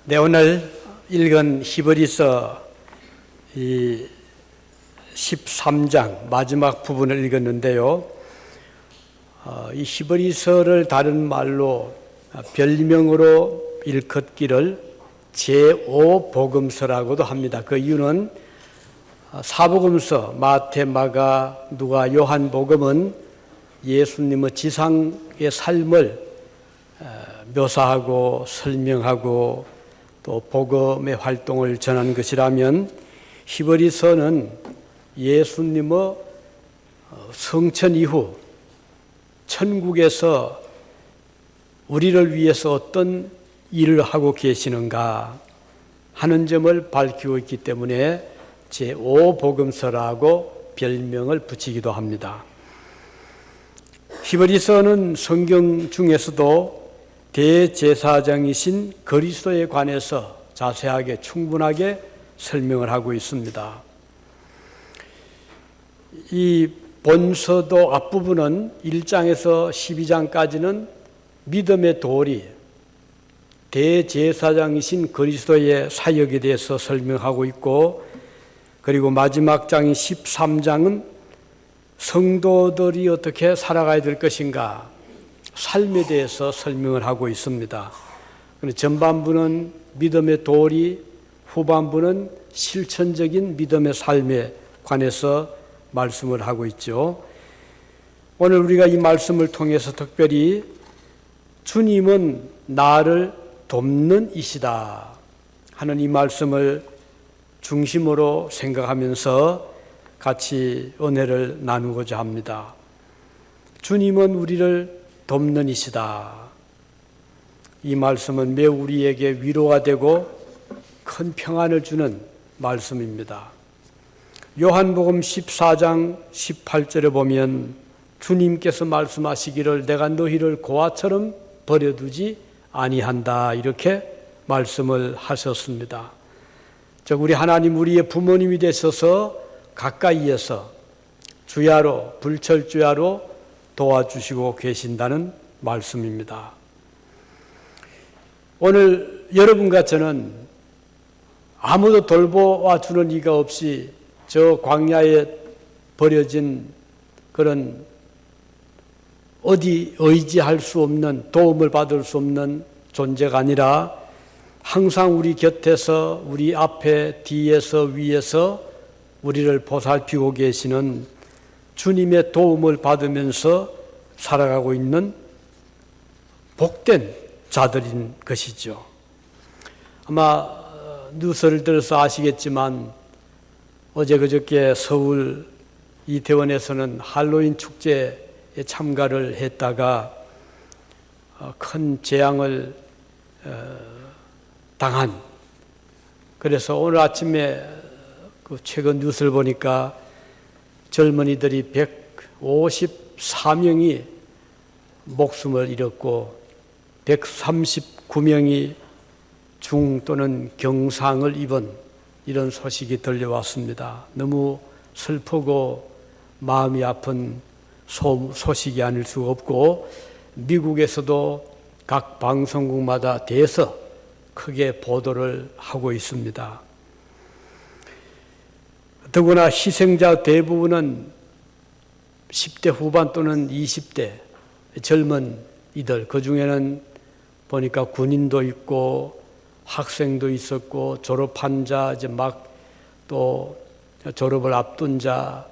네, 오늘 읽은 히브리서 13장 마지막 부분을 읽었는데요. 이 히브리서를 다른 말로 별명으로 일컫기를 제5복음서라고도 합니다. 그 이유는 사복음서 마태, 마가, 누가, 요한복음은 예수님의 지상의 삶을 묘사하고 설명하고 또 복음의 활동을 전한 것이라면, 히브리서는 예수님의 성천 이후 천국에서 우리를 위해서 어떤 일을 하고 계시는가 하는 점을 밝히고 있기 때문에 제5복음서라고 별명을 붙이기도 합니다. 히브리서는 성경 중에서도 대제사장이신 그리스도에 관해서 자세하게 충분하게 설명을 하고 있습니다. 이 본서도 앞부분은 1장에서 12장까지는 믿음의 도리, 대제사장이신 그리스도의 사역에 대해서 설명하고 있고, 그리고 마지막 장인 13장은 성도들이 어떻게 살아가야 될 것인가, 삶에 대해서 설명을 하고 있습니다. 전반부는 믿음의 도리, 후반부는 실천적인 믿음의 삶에 관해서 말씀을 하고 있죠. 오늘 우리가 이 말씀을 통해서 특별히 주님은 나를 돕는 이시다 하는 이 말씀을 중심으로 생각하면서 같이 은혜를 나누고자 합니다. 주님은 우리를 돕는 이시다. 이 말씀은 매우 우리에게 위로가 되고 큰 평안을 주는 말씀입니다. 요한복음 14장 18절에 보면 주님께서 말씀하시기를 내가 너희를 고아처럼 버려두지 아니한다, 이렇게 말씀을 하셨습니다. 즉 우리 하나님, 우리의 부모님이 되셔서 가까이에서 주야로, 불철주야로 도와주시고 계신다는 말씀입니다. 오늘 여러분과 저는 아무도 돌보아 주는 이가 없이 저 광야에 버려진 그런 어디 의지할 수 없는, 도움을 받을 수 없는 존재가 아니라 항상 우리 곁에서, 우리 앞에, 뒤에서, 위에서 우리를 보살피고 계시는 주님의 도움을 받으면서 살아가고 있는 복된 자들인 것이죠. 아마 뉴스를 들어서 아시겠지만 어제 그저께 서울 이태원에서는 할로윈 축제에 참가를 했다가 큰 재앙을 당한, 그래서 오늘 아침에 그 최근 뉴스를 보니까 젊은이들이 154명이 목숨을 잃었고 139명이 중 또는 경상을 입은 이런 소식이 들려왔습니다. 너무 슬프고 마음이 아픈 소식이 아닐 수가 없고, 미국에서도 각 방송국마다 대해서 크게 보도를 하고 있습니다. 더구나 희생자 대부분은 10대 후반 또는 20대 젊은 이들, 그 중에는 보니까 군인도 있고 학생도 있었고 졸업한 자, 이제 막 또 졸업을 앞둔 자,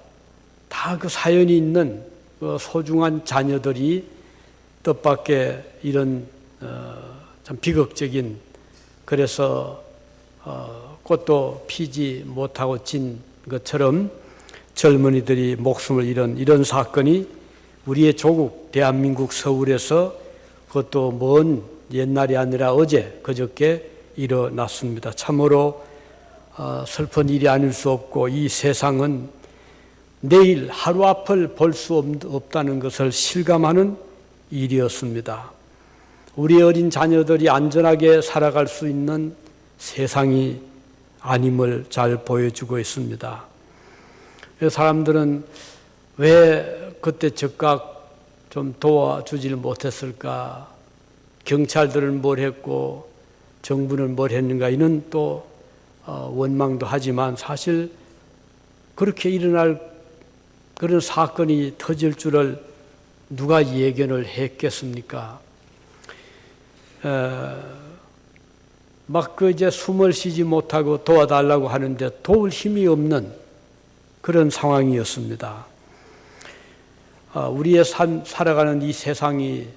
다 그 사연이 있는 그 소중한 자녀들이 뜻밖의 이런 참 비극적인, 그래서 꽃도 피지 못하고 진 것처럼 젊은이들이 목숨을 잃은 이런 사건이 우리의 조국 대한민국 서울에서, 그것도 먼 옛날이 아니라 어제 그저께 일어났습니다. 참으로 슬픈 일이 아닐 수 없고, 이 세상은 내일 하루 앞을 볼 수 없다는 것을 실감하는 일이었습니다. 우리 어린 자녀들이 안전하게 살아갈 수 있는 세상이 아님을 잘 보여주고 있습니다. 사람들은 왜 그때 즉각 좀 도와주질 못했을까? 경찰들은 뭘 했고 정부는 뭘 했는가 이는 또 원망도 하지만 사실 그렇게 일어날 그런 사건이 터질 줄을 누가 예견을 했겠습니까? 막 이제 숨을 쉬지 못하고 도와달라고 하는데 도울 힘이 없는 그런 상황이었습니다. 우리의 살아가는 이 세상이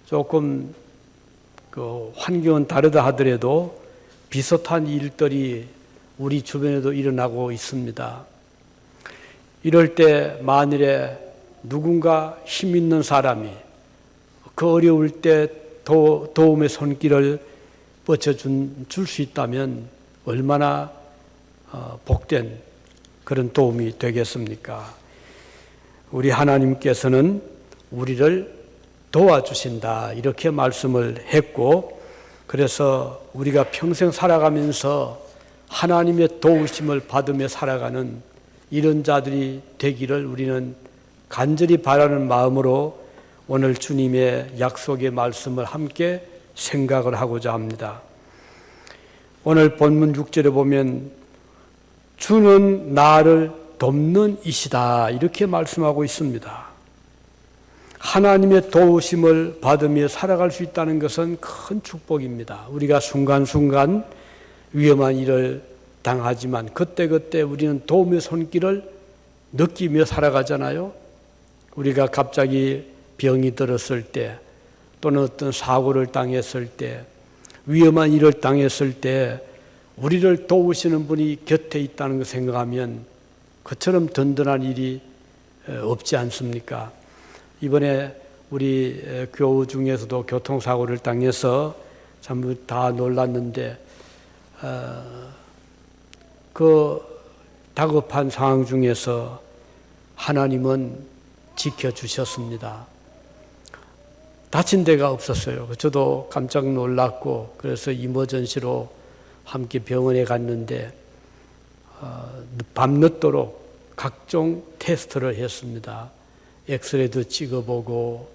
조금 그 환경은 다르다 하더라도 비슷한 일들이 우리 주변에도 일어나고 있습니다. 이럴 때 만일에 누군가 힘 있는 사람이 그 어려울 때 도움의 손길을 뻗쳐줄 수 있다면 얼마나 복된 그런 도움이 되겠습니까? 우리 하나님께서는 우리를 도와주신다 이렇게 말씀을 했고, 그래서 우리가 평생 살아가면서 하나님의 도우심을 받으며 살아가는 이런 자들이 되기를 우리는 간절히 바라는 마음으로 오늘 주님의 약속의 말씀을 함께 생각을 하고자 합니다. 오늘 본문 6절에 보면 주는 나를 돕는 이시다 이렇게 말씀하고 있습니다. 하나님의 도우심을 받으며 살아갈 수 있다는 것은 큰 축복입니다. 우리가 순간순간 위험한 일을 당하지만 그때그때 우리는 도움의 손길을 느끼며 살아가잖아요. 우리가 갑자기 병이 들었을 때 또는 어떤 사고를 당했을 때 위험한 일을 당했을 때 우리를 도우시는 분이 곁에 있다는 걸 생각하면 그처럼 든든한 일이 없지 않습니까? 이번에 우리 교우 중에서도 교통사고를 당해서 전부 다 놀랐는데 그 다급한 상황 중에서 하나님은 지켜주셨습니다. 다친 데가 없었어요. 저도 깜짝 놀랐고 그래서 이머전시로 함께 병원에 갔는데 밤늦도록 각종 테스트를 했습니다. 엑스레이도 찍어보고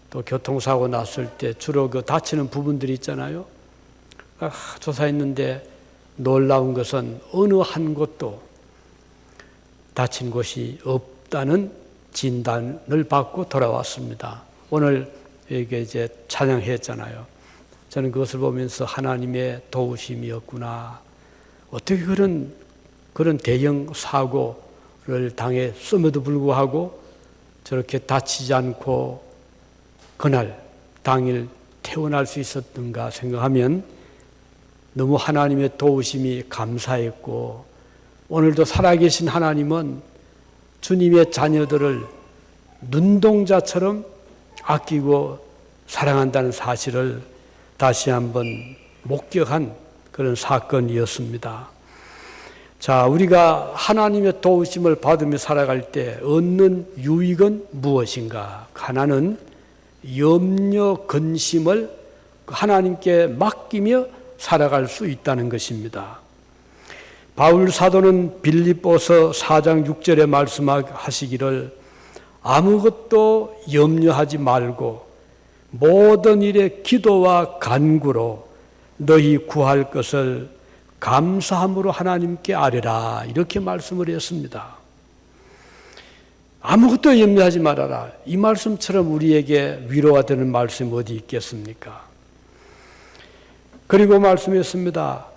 또 교통사고 났을 때 주로 그 다치는 부분들이 있잖아요. 조사했는데 놀라운 것은 어느 한 곳도 다친 곳이 없다는 진단을 받고 돌아왔습니다. 오늘 이게 이제 찬양했잖아요. 저는 그것을 보면서 하나님의 도우심이었구나. 어떻게 그런 대형 사고를 당했음에도 불구하고 저렇게 다치지 않고 그날 당일 퇴원할 수 있었던가 생각하면 너무 하나님의 도우심이 감사했고, 오늘도 살아계신 하나님은 주님의 자녀들을 눈동자처럼 아끼고 사랑한다는 사실을 다시 한번 목격한 그런 사건이었습니다. 자, 우리가 하나님의 도우심을 받으며 살아갈 때 얻는 유익은 무엇인가? 하나는 염려, 근심을 하나님께 맡기며 살아갈 수 있다는 것입니다. 바울 사도는 빌립보서 4장 6절에 말씀하시기를 아무것도 염려하지 말고 모든 일에 기도와 간구로 너희 구할 것을 감사함으로 하나님께 아뢰라 이렇게 말씀을 했습니다. 아무것도 염려하지 말아라. 이 말씀처럼 우리에게 위로가 되는 말씀이 어디 있겠습니까? 그리고 말씀했습니다.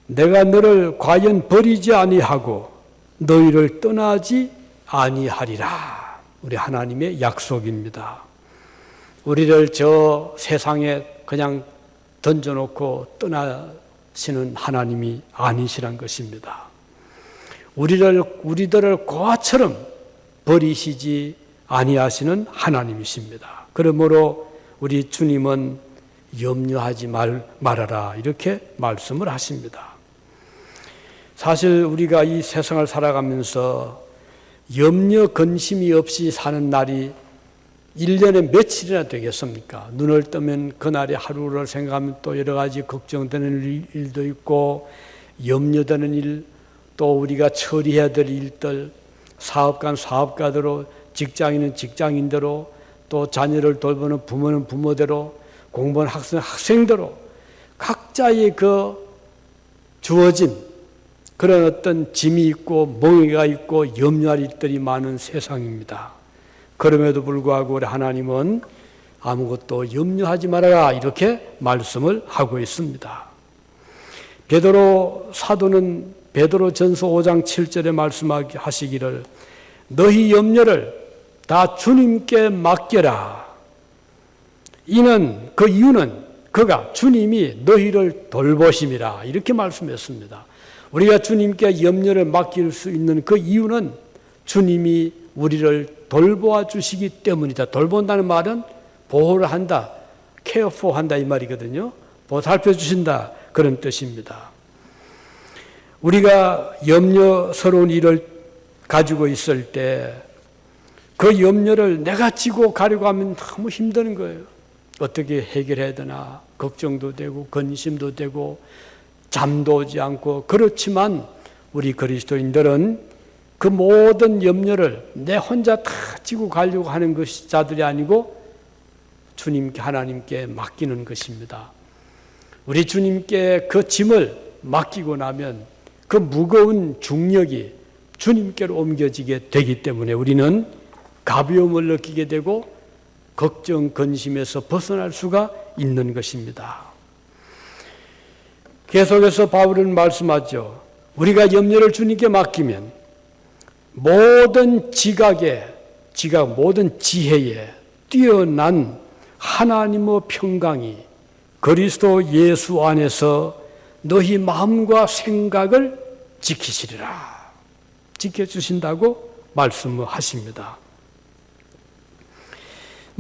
내가 너를 과연 버리지 아니하고 너희를 떠나지 아니하리라. 우리 하나님의 약속입니다. 우리를 저 세상에 그냥 던져놓고 떠나시는 하나님이 아니시란 것입니다. 우리들을 고아처럼 버리시지 아니하시는 하나님이십니다. 그러므로 우리 주님은 염려하지 말아라 이렇게 말씀을 하십니다. 사실 우리가 이 세상을 살아가면서 염려 근심이 없이 사는 날이 1년에 며칠이나 되겠습니까? 눈을 뜨면 그날의 하루를 생각하면 또 여러 가지 걱정되는 일도 있고 염려되는 일, 또 우리가 처리해야 될 일들, 사업가는 사업가대로, 직장인은 직장인대로, 또 자녀를 돌보는 부모는 부모대로, 공부하는 학생은 학생대로 각자의 그 주어진 그런 어떤 짐이 있고 멍에가 있고 염려할 일들이 많은 세상입니다. 그럼에도 불구하고 우리 하나님은 아무것도 염려하지 말아라 이렇게 말씀을 하고 있습니다. 베드로 사도는 베드로전서 5장 7절에 말씀하시기를 너희 염려를 다 주님께 맡겨라. 이는 그 이유는 그가 주님이 너희를 돌보심이라 이렇게 말씀했습니다. 우리가 주님께 염려를 맡길 수 있는 그 이유는 주님이 우리를 돌보아 주시기 때문이다. 돌본다는 말은 보호를 한다, 케어포 한다 이 말이거든요. 보살펴 주신다 그런 뜻입니다. 우리가 염려스러운 일을 가지고 있을 때 그 염려를 내가 지고 가려고 하면 너무 힘드는 거예요. 어떻게 해결해야 되나 걱정도 되고 근심도 되고 잠도 오지 않고 그렇지만 우리 그리스도인들은 그 모든 염려를 내 혼자 다 지고 가려고 하는 것이 자들이 아니고 주님께 하나님께 맡기는 것입니다. 우리 주님께 그 짐을 맡기고 나면 그 무거운 중력이 주님께로 옮겨지게 되기 때문에 우리는 가벼움을 느끼게 되고 걱정, 근심에서 벗어날 수가 있는 것입니다. 계속해서 바울은 말씀하죠. 우리가 염려를 주님께 맡기면 모든 모든 지혜에 뛰어난 하나님의 평강이 그리스도 예수 안에서 너희 마음과 생각을 지키시리라. 지켜주신다고 말씀하십니다.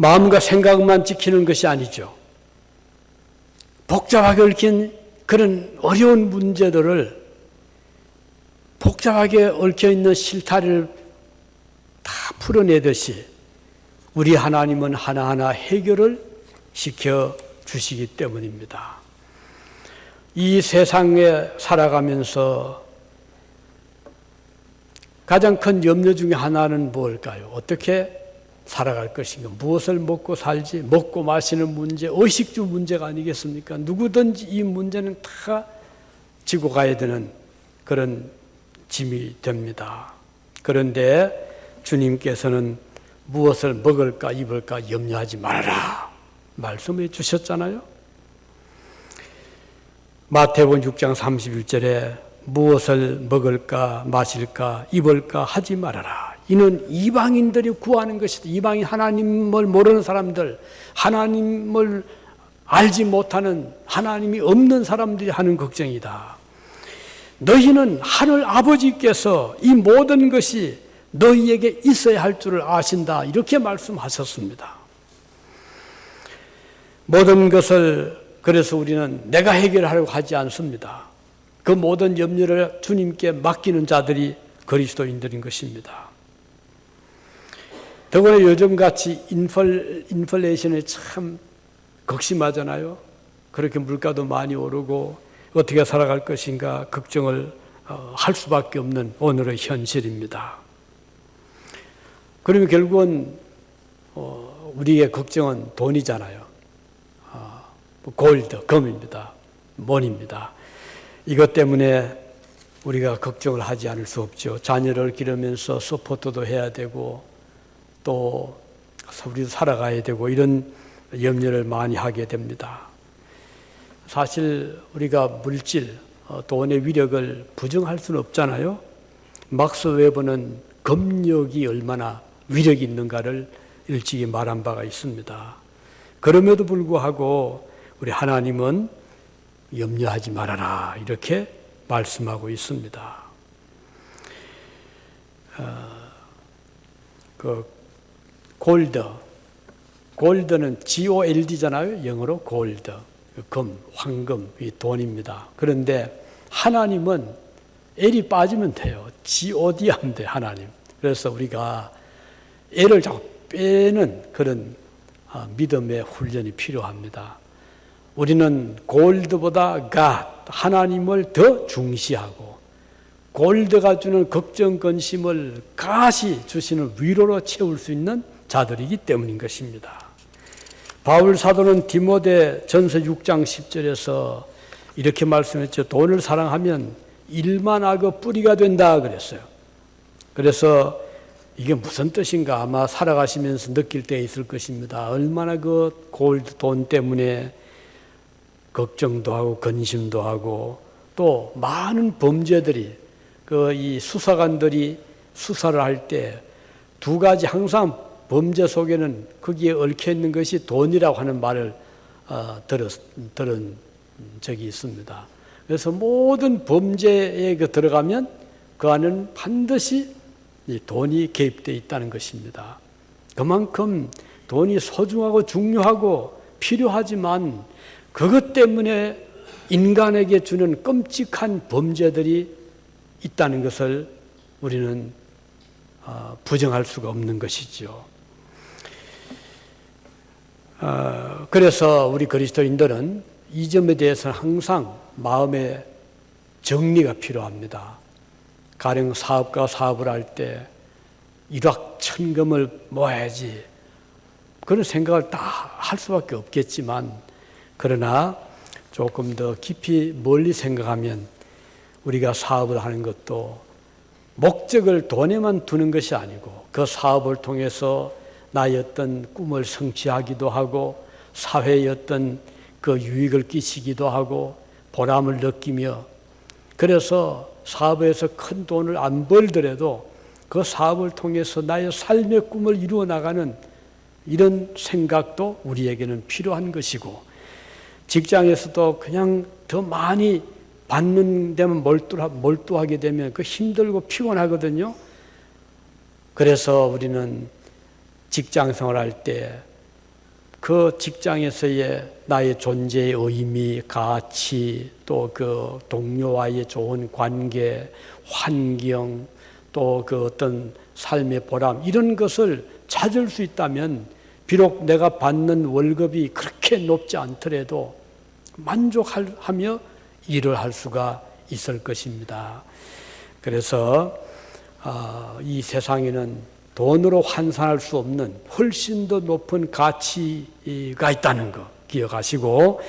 마음과 생각만 지키는 것이 아니죠. 복잡하게 얽힌 그런 어려운 문제들을 복잡하게 얽혀있는 실타래를 다 풀어내듯이 우리 하나님은 하나하나 해결을 시켜주시기 때문입니다. 이 세상에 살아가면서 가장 큰 염려 중에 하나는 뭘까요? 어떻게 살아갈 것인가? 무엇을 먹고 살지? 먹고 마시는 문제, 의식주 문제가 아니겠습니까? 누구든지 이 문제는 다 지고 가야 되는 그런 짐이 됩니다. 그런데 주님께서는 무엇을 먹을까 입을까 염려하지 말아라 말씀해 주셨잖아요. 마태복음 6장 31절에 무엇을 먹을까 마실까 입을까 하지 말아라. 이는 이방인들이 구하는 것이다. 이방인 하나님을 모르는 사람들, 하나님을 알지 못하는 하나님이 없는 사람들이 하는 걱정이다. 너희는 하늘 아버지께서 이 모든 것이 너희에게 있어야 할 줄을 아신다. 이렇게 말씀하셨습니다. 모든 것을 그래서 우리는 내가 해결하려고 하지 않습니다. 그 모든 염려를 주님께 맡기는 자들이 그리스도인들인 것입니다. 더구나 요즘같이 인플레이션에 참 극심하잖아요. 그렇게 물가도 많이 오르고 어떻게 살아갈 것인가 걱정을 할 수밖에 없는 오늘의 현실입니다. 그러면 결국은 우리의 걱정은 돈이잖아요. 골드, 금입니다. money입니다. 이것 때문에 우리가 걱정을 하지 않을 수 없죠. 자녀를 기르면서 서포트도 해야 되고 또 우리도 살아가야 되고 이런 염려를 많이 하게 됩니다. 사실 우리가 물질, 돈의 위력을 부정할 수는 없잖아요. 막스 웨버는 검력이 얼마나 위력이 있는가를 일찍이 말한 바가 있습니다. 그럼에도 불구하고 우리 하나님은 염려하지 말아라 이렇게 말씀하고 있습니다. 골드는 GOLD잖아요. 영어로 골드, 금, 황금, 이 돈입니다. 그런데 하나님은 L이 빠지면 돼요. GOD 하면 돼요. 하나님. 그래서 우리가 L을 자꾸 빼는 그런 믿음의 훈련이 필요합니다. 우리는 골드보다 God, 하나님을 더 중시하고 골드가 주는 걱정, 근심을 가시 주시는 위로로 채울 수 있는 자들이기 때문인 것입니다. 바울 사도는 디모데 전서 6장 10절에서 이렇게 말씀했죠. 돈을 사랑하면 일만 하고 뿌리가 된다 그랬어요. 그래서 이게 무슨 뜻인가 아마 살아가시면서 느낄 때 있을 것입니다. 얼마나 그 골드 돈 때문에 걱정도 하고 근심도 하고 또 많은 범죄들이 이 수사관들이 수사를 할 때 두 가지 항상 범죄 속에는 거기에 얽혀 있는 것이 돈이라고 하는 말을 들은 적이 있습니다. 그래서 모든 범죄에 들어가면 그 안에는 반드시 이 돈이 개입되어 있다는 것입니다. 그만큼 돈이 소중하고 중요하고 필요하지만 그것 때문에 인간에게 주는 끔찍한 범죄들이 있다는 것을 우리는 부정할 수가 없는 것이죠. 그래서 우리 그리스도인들은 이 점에 대해서는 항상 마음의 정리가 필요합니다. 가령 사업가 사업을 할 때 일확천금을 모아야지 그런 생각을 다 할 수밖에 없겠지만 그러나 조금 더 깊이 멀리 생각하면 우리가 사업을 하는 것도 목적을 돈에만 두는 것이 아니고 그 사업을 통해서 나의 어떤 꿈을 성취하기도 하고 사회에 어떤 그 유익을 끼치기도 하고 보람을 느끼며 그래서 사업에서 큰 돈을 안 벌더라도 그 사업을 통해서 나의 삶의 꿈을 이루어 나가는 이런 생각도 우리에게는 필요한 것이고 직장에서도 그냥 더 많이 받는 데만 몰두하게 되면 그 힘들고 피곤하거든요. 그래서 우리는 직장 생활할 때 그 직장에서의 나의 존재의 의미, 가치, 또 그 동료와의 좋은 관계, 환경, 또 그 어떤 삶의 보람 이런 것을 찾을 수 있다면 비록 내가 받는 월급이 그렇게 높지 않더라도 만족하며 일을 할 수가 있을 것입니다. 그래서 이 세상에는 돈으로 환산할 수 없는 훨씬 더 높은 가치가 있다는 거 기억하시고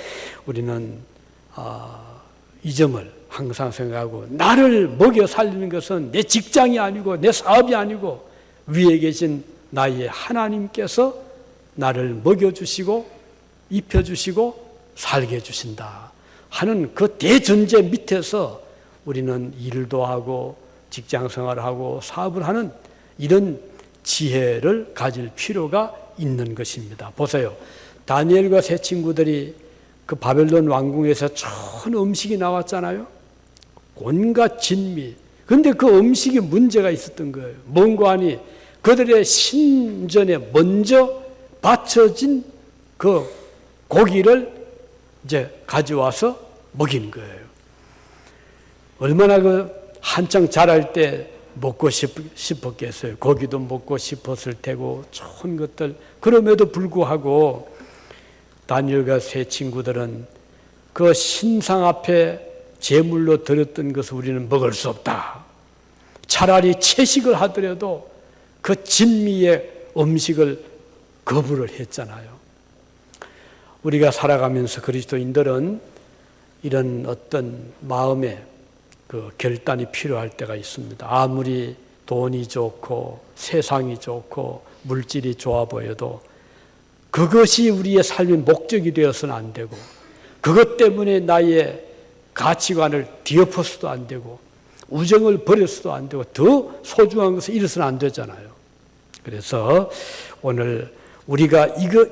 우리는 이 점을 항상 생각하고 나를 먹여 살리는 것은 내 직장이 아니고 내 사업이 아니고 위에 계신 나의 하나님께서 나를 먹여주시고 입혀주시고 살게 해주신다 하는 그 대전제 밑에서 우리는 일도 하고 직장 생활을 하고 사업을 하는 이런 지혜를 가질 필요가 있는 것입니다. 보세요. 다니엘과 세 친구들이 그 바벨론 왕궁에서 좋은 음식이 나왔잖아요. 온갖 진미. 그런데 그 음식에 문제가 있었던 거예요. 뭔가 하니 그들의 신전에 먼저 바쳐진 그 고기를 이제 가져와서 먹인 거예요. 얼마나 그 한창 자랄 때 먹고 싶었겠어요. 고기도 먹고 싶었을 테고 좋은 것들. 그럼에도 불구하고 다니엘과 세 친구들은 그 신상 앞에 제물로 드렸던 것을 우리는 먹을 수 없다. 차라리 채식을 하더라도 그 진미의 음식을 거부를 했잖아요. 우리가 살아가면서 그리스도인들은 이런 어떤 마음의 그 결단이 필요할 때가 있습니다. 아무리 돈이 좋고 세상이 좋고 물질이 좋아 보여도 그것이 우리의 삶의 목적이 되어서는 안 되고 그것 때문에 나의 가치관을 뒤엎어서도 안 되고 우정을 버려서도 안 되고 더 소중한 것을 잃어서는 안 되잖아요. 그래서 오늘 우리가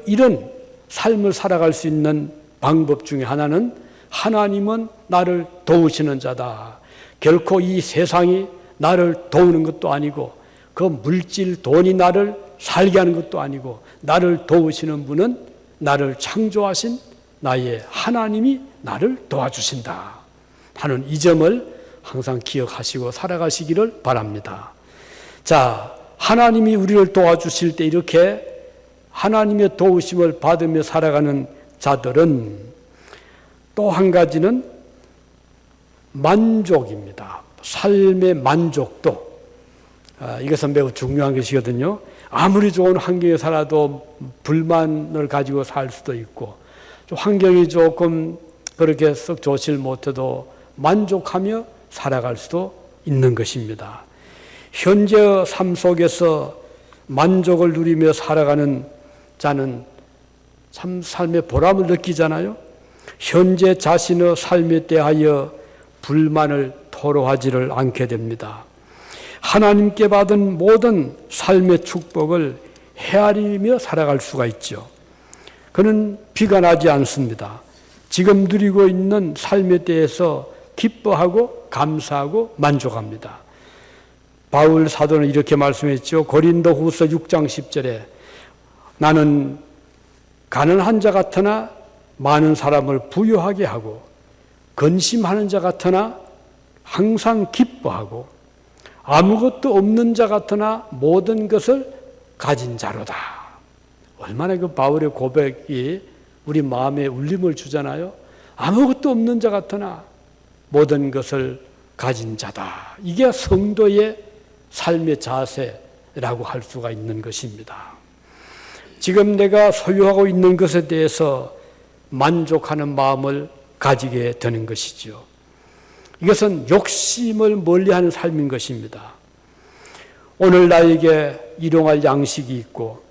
이런 삶을 살아갈 수 있는 방법 중에 하나는 하나님은 나를 도우시는 자다. 결코 이 세상이 나를 도우는 것도 아니고 그 물질, 돈이 나를 살게 하는 것도 아니고 나를 도우시는 분은 나를 창조하신 나의 하나님이 나를 도와주신다 하는 이 점을 항상 기억하시고 살아가시기를 바랍니다. 자, 하나님이 우리를 도와주실 때 이렇게 하나님의 도우심을 받으며 살아가는 자들은 또 한 가지는 만족입니다. 삶의 만족도. 이것은 매우 중요한 것이거든요. 아무리 좋은 환경에 살아도 불만을 가지고 살 수도 있고, 환경이 조금 그렇게 썩 좋지 못해도 만족하며 살아갈 수도 있는 것입니다. 현재 삶 속에서 만족을 누리며 살아가는 자는 참 삶의 보람을 느끼잖아요. 현재 자신의 삶에 대하여 불만을 토로하지를 않게 됩니다. 하나님께 받은 모든 삶의 축복을 헤아리며 살아갈 수가 있죠. 그는 비관하지 않습니다. 지금 누리고 있는 삶에 대해서 기뻐하고 감사하고 만족합니다. 바울 사도는 이렇게 말씀했죠. 고린도후서 6장 10절에 나는 가난한 자 같으나 많은 사람을 부유하게 하고 근심하는 자 같으나 항상 기뻐하고 아무것도 없는 자 같으나 모든 것을 가진 자로다. 얼마나 그 바울의 고백이 우리 마음에 울림을 주잖아요. 아무것도 없는 자 같으나 모든 것을 가진 자다. 이게 성도의 삶의 자세라고 할 수가 있는 것입니다. 지금 내가 소유하고 있는 것에 대해서 만족하는 마음을 가지게 되는 것이죠. 이것은 욕심을 멀리하는 삶인 것입니다. 오늘 나에게 일용할 양식이 있고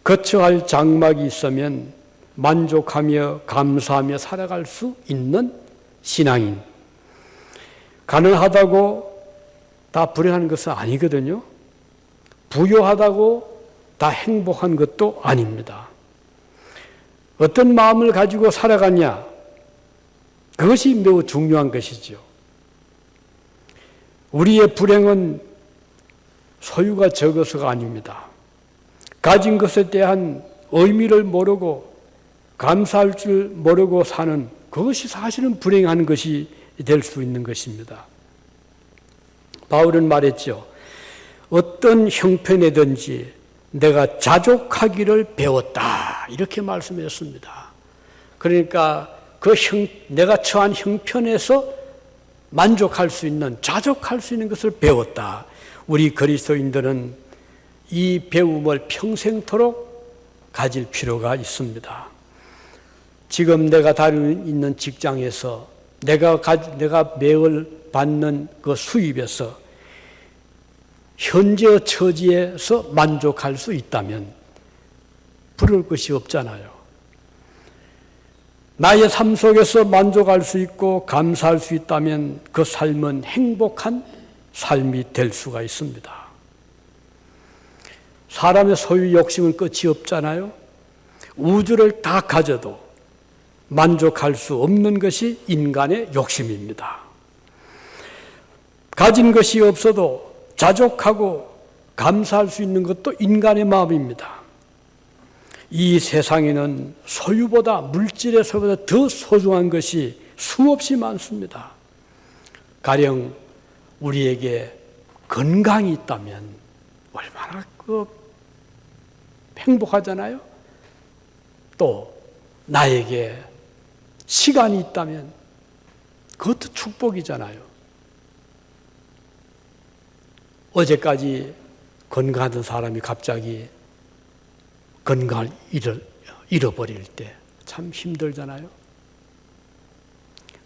거처할 장막이 있으면 만족하며 감사하며 살아갈 수 있는 신앙인. 가난하다고 다 불행한 것은 아니거든요. 부유하다고 다 행복한 것도 아닙니다. 어떤 마음을 가지고 살아가냐, 그것이 매우 중요한 것이죠. 우리의 불행은 소유가 적어서가 아닙니다. 가진 것에 대한 의미를 모르고 감사할 줄 모르고 사는 그것이 사실은 불행한 것이 될 수 있는 것입니다. 바울은 말했죠. 어떤 형편이든지 내가 자족하기를 배웠다. 이렇게 말씀했습니다. 그러니까 내가 처한 형편에서 만족할 수 있는, 자족할 수 있는 것을 배웠다. 우리 그리스도인들은 이 배움을 평생토록 가질 필요가 있습니다. 지금 내가 다니고 있는 직장에서 내가 매월 받는 그 수입에서 현재의 처지에서 만족할 수 있다면 부러울 것이 없잖아요. 나의 삶 속에서 만족할 수 있고 감사할 수 있다면 그 삶은 행복한 삶이 될 수가 있습니다. 사람의 소유 욕심은 끝이 없잖아요. 우주를 다 가져도 만족할 수 없는 것이 인간의 욕심입니다. 가진 것이 없어도 자족하고 감사할 수 있는 것도 인간의 마음입니다. 이 세상에는 소유보다, 물질의 소유보다 더 소중한 것이 수없이 많습니다. 가령 우리에게 건강이 있다면 얼마나 행복하잖아요. 또 나에게 시간이 있다면 그것도 축복이잖아요. 어제까지 건강하던 사람이 갑자기 건강을 잃어버릴 때 참 힘들잖아요.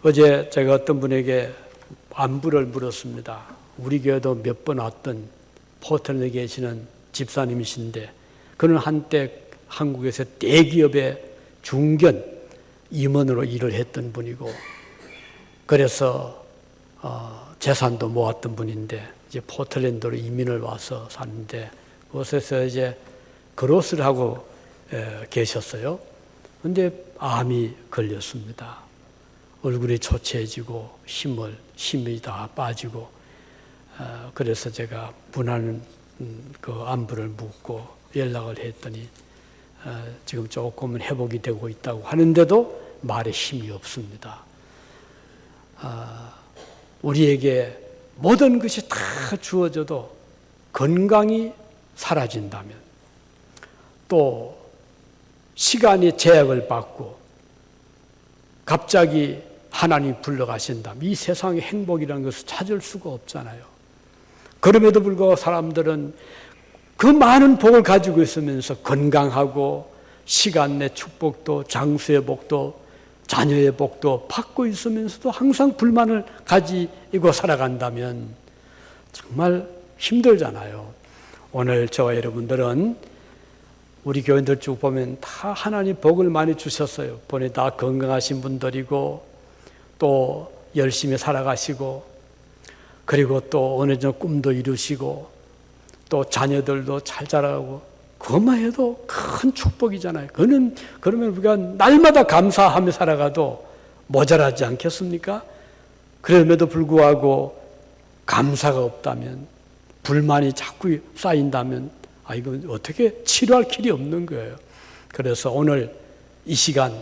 어제 제가 어떤 분에게 안부를 물었습니다. 우리 교회도 몇 번 왔던 포털에 계시는 집사님이신데 그는 한때 한국에서 대기업의 중견 임원으로 일을 했던 분이고 그래서 재산도 모았던 분인데 이제 포틀랜드로 이민을 와서 사는데 그곳에서 이제 그로스를 하고 계셨어요. 그런데 암이 걸렸습니다. 얼굴이 초췌해지고 힘이 다 빠지고 그래서 제가 분한 그 안부를 묻고 연락을 했더니 지금 조금은 회복이 되고 있다고 하는데도 말에 힘이 없습니다. 우리에게 모든 것이 다 주어져도 건강이 사라진다면 또 시간이 제약을 받고 갑자기 하나님이 불러가신다면 이 세상의 행복이라는 것을 찾을 수가 없잖아요. 그럼에도 불구하고 사람들은 그 많은 복을 가지고 있으면서 건강하고 시간 내 축복도 장수의 복도 자녀의 복도 받고 있으면서도 항상 불만을 가지고 살아간다면 정말 힘들잖아요. 오늘 저와 여러분들은 우리 교인들 쭉 보면 다 하나님 복을 많이 주셨어요. 보니 다 건강하신 분들이고 또 열심히 살아가시고 그리고 또 어느 정도 꿈도 이루시고 또 자녀들도 잘 자라고 그것만 해도 큰 축복이잖아요. 그러면 우리가 날마다 감사하며 살아가도 모자라지 않겠습니까? 그럼에도 불구하고 감사가 없다면 불만이 자꾸 쌓인다면 이거 어떻게 치료할 길이 없는 거예요. 그래서 오늘 이 시간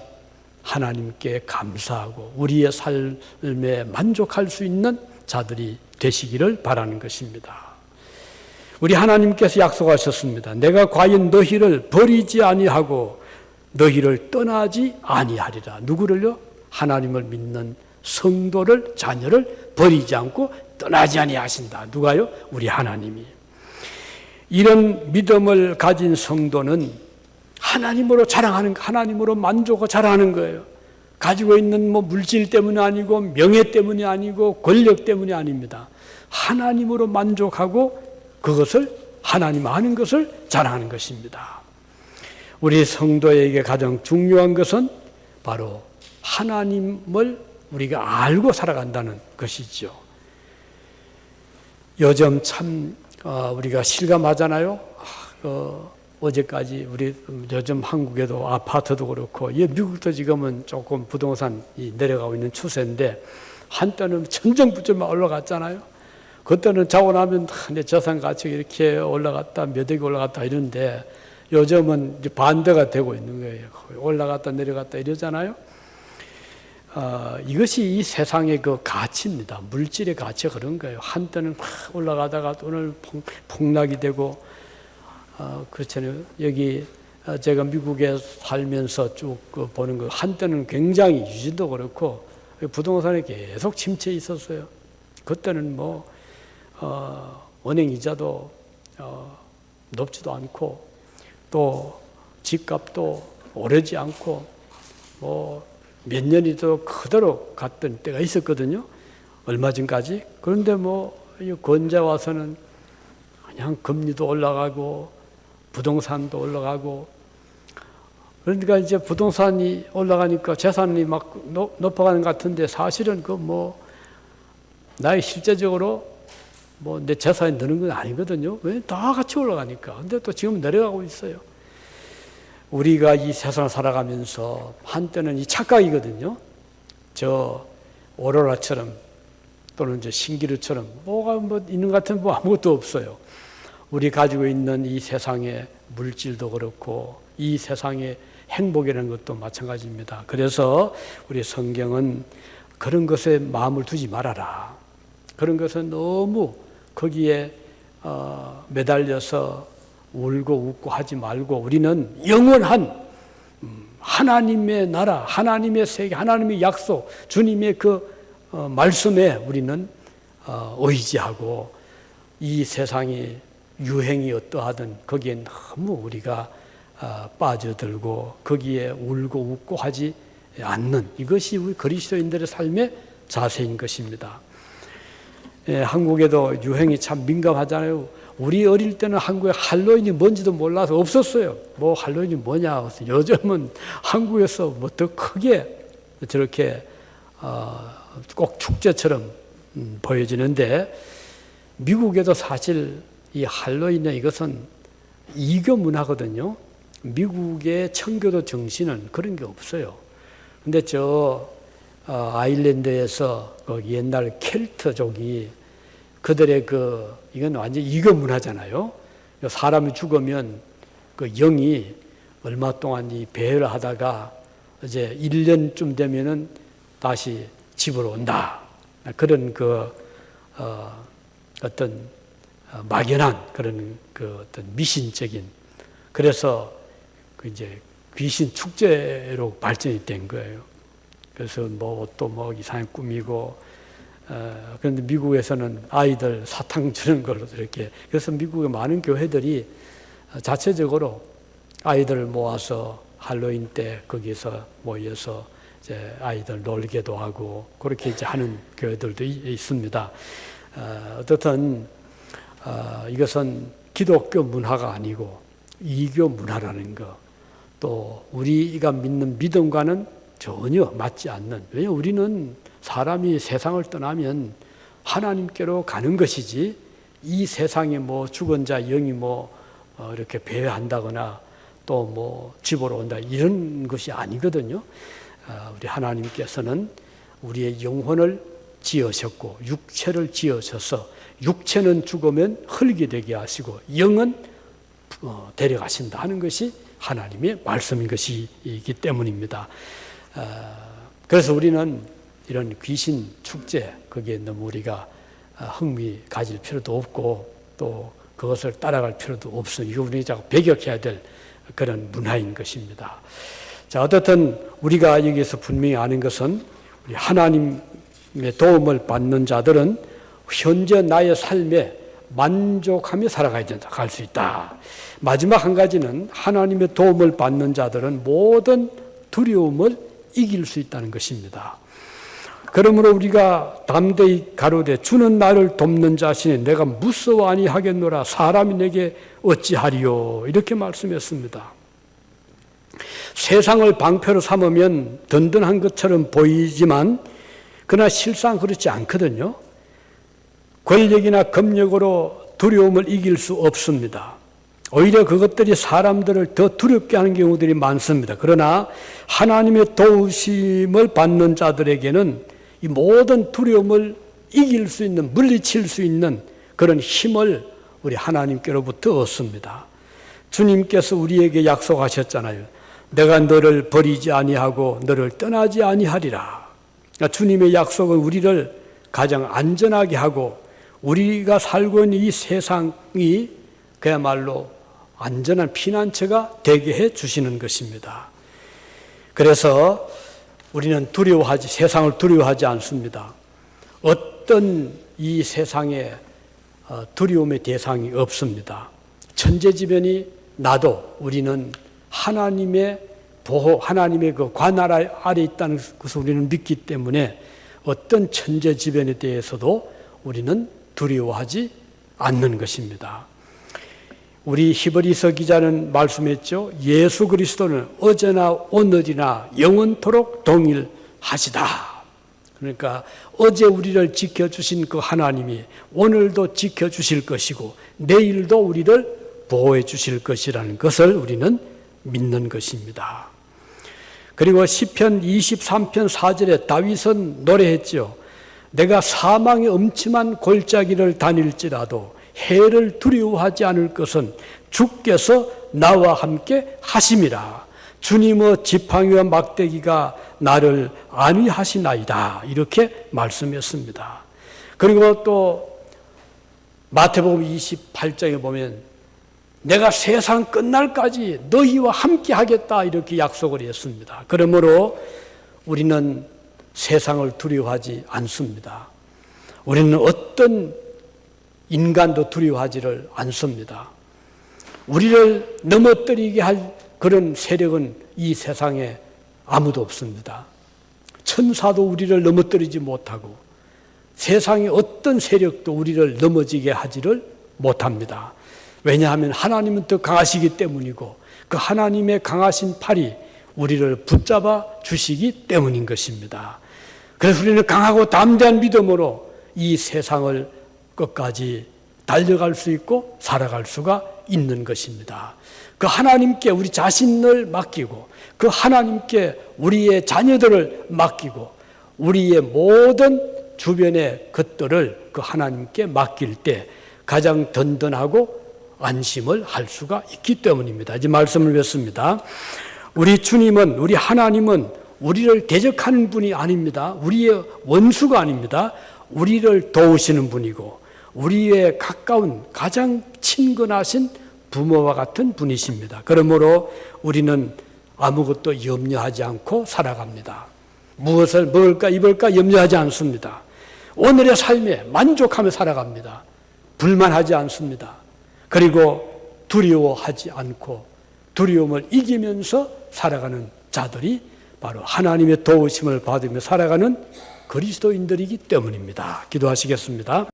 하나님께 감사하고 우리의 삶에 만족할 수 있는 자들이 되시기를 바라는 것입니다. 우리 하나님께서 약속하셨습니다. 내가 과연 너희를 버리지 아니하고 너희를 떠나지 아니하리라. 누구를요? 하나님을 믿는 성도를, 자녀를 버리지 않고 떠나지 아니하신다. 누가요? 우리 하나님이. 이런 믿음을 가진 성도는 하나님으로 자랑하는, 하나님으로 만족하고 자랑하는 거예요. 가지고 있는 물질 때문이 아니고 명예 때문이 아니고 권력 때문이 아닙니다. 하나님으로 만족하고 그것을 하나님 아는 것을 자랑하는 것입니다. 우리 성도에게 가장 중요한 것은 바로 하나님을 우리가 알고 살아간다는 것이죠. 요즘 참 우리가 실감하잖아요. 어제까지 우리 요즘 한국에도 아파트도 그렇고 미국도 지금은 조금 부동산이 내려가고 있는 추세인데 한때는 천정부지만 올라갔잖아요. 그때는 자고 나면 내 재산 가치가 이렇게 올라갔다 몇 억이 올라갔다 이런데 요즘은 이제 반대가 되고 있는 거예요. 올라갔다 내려갔다 이러잖아요. 이것이 이 세상의 그 가치입니다. 물질의 가치가 그런 거예요. 한때는 막 올라가다가 오늘 폭락이 되고 그렇잖아요. 여기 제가 미국에 살면서 쭉 보는 거 한때는 굉장히 유진도 그렇고 부동산에 계속 침체에 있었어요. 그때는 은행 이자도 높지도 않고 또 집값도 오르지 않고 몇 년이 더 그대로 갔던 때가 있었거든요. 얼마 전까지. 그런데 건재 와서는 그냥 금리도 올라가고 부동산도 올라가고 그러니까 이제 부동산이 올라가니까 재산이 막 높아가는 것 같은데 사실은 나의 실제적으로 내 재산이 느는 건 아니거든요. 왜? 다 같이 올라가니까. 근데 또 지금 내려가고 있어요. 우리가 이 세상을 살아가면서 한때는 이 착각이거든요. 저 오로라처럼 또는 저 신기루처럼 뭐가 있는 것 같은 아무것도 없어요. 우리 가지고 있는 이 세상의 물질도 그렇고 이 세상의 행복이라는 것도 마찬가지입니다. 그래서 우리 성경은 그런 것에 마음을 두지 말아라. 그런 것은 너무 거기에 매달려서 울고 웃고 하지 말고 우리는 영원한 하나님의 나라, 하나님의 세계, 하나님의 약속, 주님의 그 말씀에 우리는 의지하고 이 세상이 유행이 어떠하든 거기에 너무 우리가 빠져들고 거기에 울고 웃고 하지 않는 이것이 우리 그리스도인들의 삶의 자세인 것입니다. 한국에도 유행이 참 민감하잖아요. 우리 어릴 때는 한국에 할로윈이 뭔지도 몰라서 없었어요. 할로윈이 뭐냐. 요즘은 한국에서 더 크게 저렇게 꼭 축제처럼 보여지는데 미국에도 사실 이 할로윈의 이것은 이교 문화거든요. 미국의 청교도 정신은 그런 게 없어요. 근데 아일랜드에서 그 옛날 켈트족이 그들의 이건 완전 이교 문화잖아요. 사람이 죽으면 그 영이 얼마 동안 이 배회를 하다가 이제 1년쯤 되면은 다시 집으로 온다. 그런 어떤 막연한 그런 어떤 미신적인 그래서 이제 귀신 축제로 발전이 된 거예요. 그래서 옷도 이상하게 꾸미고 그런데 미국에서는 아이들 사탕 주는 걸로 이렇게, 그래서 미국의 많은 교회들이 자체적으로 아이들을 모아서 할로윈 때 거기서 모여서 이제 아이들 놀게도 하고 그렇게 이제 하는 교회들도 있습니다. 어떻든 이것은 기독교 문화가 아니고 이교 문화라는 거, 또 우리가 믿는 믿음과는 전혀 맞지 않는, 왜냐하면 우리는 사람이 세상을 떠나면 하나님께로 가는 것이지 이 세상에 뭐 죽은 자 영이 이렇게 배회한다거나 또 뭐 집으로 온다 이런 것이 아니거든요. 우리 하나님께서는 우리의 영혼을 지으셨고 육체를 지으셔서 육체는 죽으면 흙이 되게 하시고 영은 데려가신다 하는 것이 하나님의 말씀인 것이기 때문입니다. 그래서 우리는 이런 귀신 축제 거기에 너무 우리가 흥미 가질 필요도 없고 또 그것을 따라갈 필요도 없어요. 이거 우리가 배격해야 될 그런 문화인 것입니다. 자, 어떻든 우리가 여기서 분명히 아는 것은 우리 하나님의 도움을 받는 자들은 현재 나의 삶에 만족하며 살아가야 된다, 갈 수 있다. 마지막 한 가지는 하나님의 도움을 받는 자들은 모든 두려움을 이길 수 있다는 것입니다. 그러므로 우리가 담대히 가로되 주는 나를 돕는 자신이 내가 무서워 아니하겠노라 사람이 내게 어찌하리요, 이렇게 말씀했습니다. 세상을 방패로 삼으면 든든한 것처럼 보이지만 그러나 실상 그렇지 않거든요. 권력이나 검력으로 두려움을 이길 수 없습니다. 오히려 그것들이 사람들을 더 두렵게 하는 경우들이 많습니다. 그러나 하나님의 도우심을 받는 자들에게는 이 모든 두려움을 이길 수 있는, 물리칠 수 있는 그런 힘을 우리 하나님께로부터 얻습니다. 주님께서 우리에게 약속하셨잖아요. 내가 너를 버리지 아니하고 너를 떠나지 아니하리라. 그러니까 주님의 약속은 우리를 가장 안전하게 하고 우리가 살고 있는 이 세상이 그야말로 안전한 피난처가 되게 해 주시는 것입니다. 그래서 우리는 세상을 두려워하지 않습니다. 어떤 이 세상에 두려움의 대상이 없습니다. 천재지변이 나도 우리는 하나님의 보호, 하나님의 그 관할 아래 있다는 것을 우리는 믿기 때문에 어떤 천재지변에 대해서도 우리는 두려워하지 않는 것입니다. 우리 히브리서 기자는 말씀했죠. 예수 그리스도는 어제나 오늘이나 영원토록 동일하시다. 그러니까 어제 우리를 지켜주신 그 하나님이 오늘도 지켜주실 것이고 내일도 우리를 보호해 주실 것이라는 것을 우리는 믿는 것입니다. 그리고 시편 23편 4절에 다윗은 노래했죠. 내가 사망의 음침한 골짜기를 다닐지라도 해를 두려워하지 않을 것은 주께서 나와 함께 하심이라. 주님의 지팡이와 막대기가 나를 안위하시나이다. 이렇게 말씀했습니다. 그리고 또 마태복음 28장에 보면 내가 세상 끝날까지 너희와 함께 하겠다 이렇게 약속을 했습니다. 그러므로 우리는 세상을 두려워하지 않습니다. 우리는 어떤 인간도 두려워하지를 않습니다. 우리를 넘어뜨리게 할 그런 세력은 이 세상에 아무도 없습니다. 천사도 우리를 넘어뜨리지 못하고 세상의 어떤 세력도 우리를 넘어지게 하지를 못합니다. 왜냐하면 하나님은 더 강하시기 때문이고 그 하나님의 강하신 팔이 우리를 붙잡아 주시기 때문인 것입니다. 그래서 우리는 강하고 담대한 믿음으로 이 세상을 끝까지 달려갈 수 있고 살아갈 수가 있는 것입니다. 그 하나님께 우리 자신을 맡기고 그 하나님께 우리의 자녀들을 맡기고 우리의 모든 주변의 것들을 그 하나님께 맡길 때 가장 든든하고 안심을 할 수가 있기 때문입니다. 이제 말씀을 뵙습니다. 우리 주님은, 우리 하나님은 우리를 대적하는 분이 아닙니다. 우리의 원수가 아닙니다. 우리를 도우시는 분이고 우리의 가까운 가장 친근하신 부모와 같은 분이십니다. 그러므로 우리는 아무것도 염려하지 않고 살아갑니다. 무엇을 먹을까 입을까 염려하지 않습니다. 오늘의 삶에 만족하며 살아갑니다. 불만하지 않습니다. 그리고 두려워하지 않고 두려움을 이기면서 살아가는 자들이 바로 하나님의 도우심을 받으며 살아가는 그리스도인들이기 때문입니다. 기도하시겠습니다.